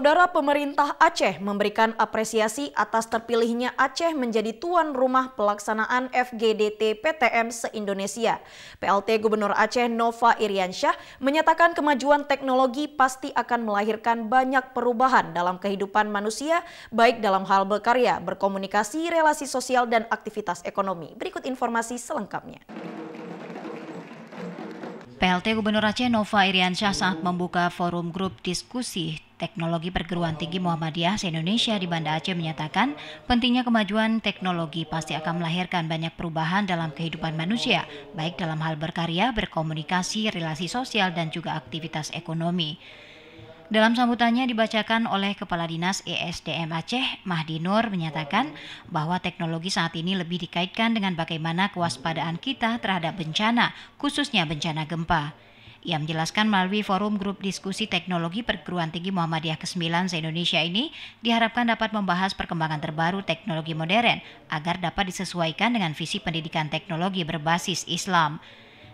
Saudara, pemerintah Aceh memberikan apresiasi atas terpilihnya Aceh menjadi tuan rumah pelaksanaan FGDT PTM se-Indonesia. PLT Gubernur Aceh Nova Iriansyah menyatakan kemajuan teknologi pasti akan melahirkan banyak perubahan dalam kehidupan manusia, baik dalam hal berkarya, berkomunikasi, relasi sosial, dan aktivitas ekonomi. Berikut informasi selengkapnya. PLT Gubernur Aceh Nova Iriansyah saat membuka forum grup diskusi teknologi perguruan tinggi Muhammadiyah se-Indonesia di Banda Aceh menyatakan pentingnya kemajuan teknologi pasti akan melahirkan banyak perubahan dalam kehidupan manusia, baik dalam hal berkarya, berkomunikasi, relasi sosial, dan juga aktivitas ekonomi. Dalam sambutannya dibacakan oleh Kepala Dinas ESDM Aceh, Mahdi Nur, menyatakan bahwa teknologi saat ini lebih dikaitkan dengan bagaimana kewaspadaan kita terhadap bencana, khususnya bencana gempa. Ia menjelaskan melalui forum grup diskusi teknologi perguruan tinggi Muhammadiyah ke-9 se-Indonesia ini diharapkan dapat membahas perkembangan terbaru teknologi modern agar dapat disesuaikan dengan visi pendidikan teknologi berbasis Islam.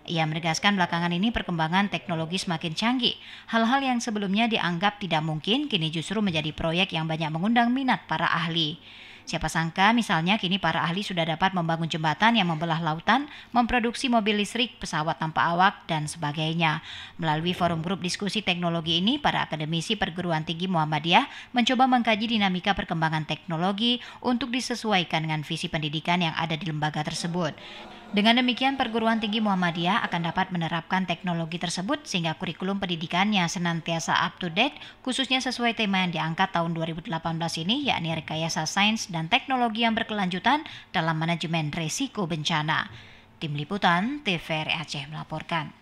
Ia menegaskan belakangan ini perkembangan teknologi semakin canggih. Hal-hal yang sebelumnya dianggap tidak mungkin kini justru menjadi proyek yang banyak mengundang minat para ahli. Siapa sangka misalnya kini para ahli sudah dapat membangun jembatan yang membelah lautan, memproduksi mobil listrik, pesawat tanpa awak, dan sebagainya. Melalui forum grup diskusi teknologi ini, para akademisi perguruan tinggi Muhammadiyah mencoba mengkaji dinamika perkembangan teknologi untuk disesuaikan dengan visi pendidikan yang ada di lembaga tersebut. Dengan demikian, perguruan tinggi Muhammadiyah akan dapat menerapkan teknologi tersebut sehingga kurikulum pendidikannya senantiasa up to date, khususnya sesuai tema yang diangkat tahun 2018 ini, yakni rekayasa sains dan teknologi yang berkelanjutan dalam manajemen risiko bencana. Tim Liputan TVRI Aceh melaporkan.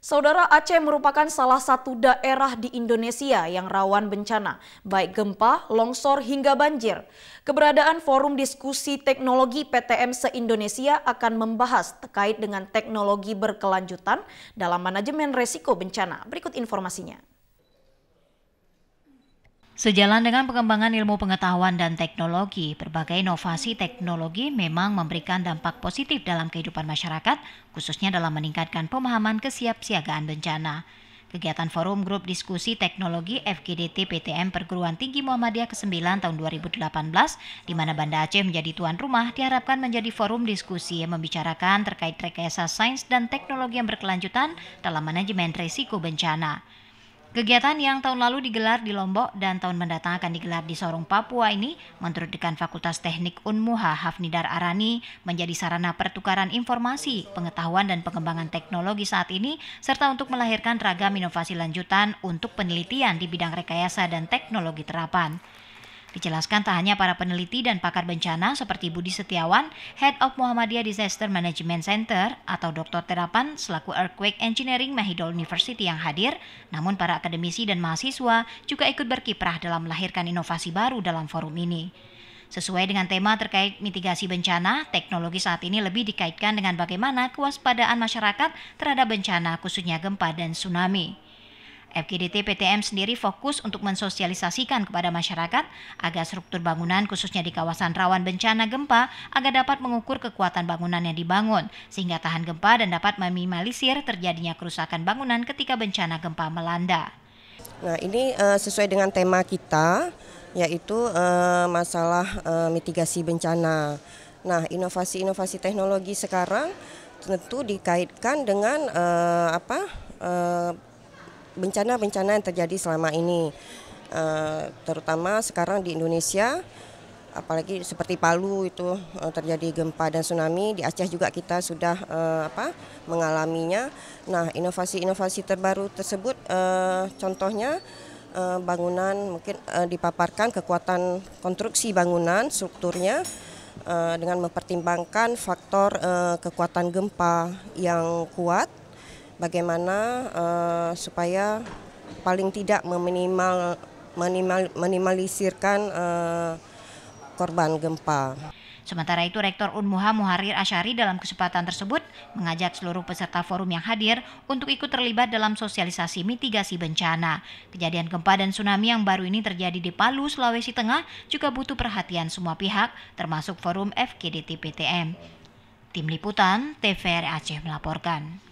Saudara, Aceh merupakan salah satu daerah di Indonesia yang rawan bencana, baik gempa, longsor, hingga banjir. Keberadaan forum diskusi teknologi PTM se-Indonesia akan membahas terkait dengan teknologi berkelanjutan dalam manajemen risiko bencana. Berikut informasinya. Sejalan dengan pengembangan ilmu pengetahuan dan teknologi, berbagai inovasi teknologi memang memberikan dampak positif dalam kehidupan masyarakat, khususnya dalam meningkatkan pemahaman kesiapsiagaan bencana. Kegiatan Forum Grup Diskusi Teknologi FGDT PTM Perguruan Tinggi Muhammadiyah ke-9 tahun 2018, di mana Banda Aceh menjadi tuan rumah, diharapkan menjadi forum diskusi yang membicarakan terkait rekayasa sains dan teknologi yang berkelanjutan dalam manajemen risiko bencana. Kegiatan yang tahun lalu digelar di Lombok dan tahun mendatang akan digelar di Sorong, Papua ini, menurut Dekan Fakultas Teknik Unmuha Hafnidar Arani, menjadi sarana pertukaran informasi, pengetahuan dan pengembangan teknologi saat ini, serta untuk melahirkan ragam inovasi lanjutan untuk penelitian di bidang rekayasa dan teknologi terapan. Dijelaskan tak hanya para peneliti dan pakar bencana seperti Budi Setiawan, Head of Muhammadiyah Disaster Management Center atau Dr. Terapan selaku Earthquake Engineering Mahidol University yang hadir, namun para akademisi dan mahasiswa juga ikut berkiprah dalam melahirkan inovasi baru dalam forum ini. Sesuai dengan tema terkait mitigasi bencana, teknologi saat ini lebih dikaitkan dengan bagaimana kewaspadaan masyarakat terhadap bencana khususnya gempa dan tsunami. FGDT PTM sendiri fokus untuk mensosialisasikan kepada masyarakat agar struktur bangunan khususnya di kawasan rawan bencana gempa agar dapat mengukur kekuatan bangunan yang dibangun sehingga tahan gempa dan dapat meminimalisir terjadinya kerusakan bangunan ketika bencana gempa melanda. Nah, ini sesuai dengan tema kita, yaitu masalah mitigasi bencana. Nah, inovasi-inovasi teknologi sekarang tentu dikaitkan dengan bencana-bencana yang terjadi selama ini, terutama sekarang di Indonesia, apalagi seperti Palu itu terjadi gempa dan tsunami. Di Aceh juga kita sudah mengalaminya. Nah, inovasi-inovasi terbaru tersebut contohnya bangunan mungkin dipaparkan kekuatan konstruksi bangunan, strukturnya dengan mempertimbangkan faktor kekuatan gempa yang kuat. Bagaimana supaya paling tidak meminimalisirkan korban gempa. Sementara itu, Rektor Unmuha Muharir Asyari dalam kesempatan tersebut mengajak seluruh peserta forum yang hadir untuk ikut terlibat dalam sosialisasi mitigasi bencana. Kejadian gempa dan tsunami yang baru ini terjadi di Palu, Sulawesi Tengah juga butuh perhatian semua pihak, termasuk forum FGDT PTM. Tim Liputan TVRI Aceh melaporkan.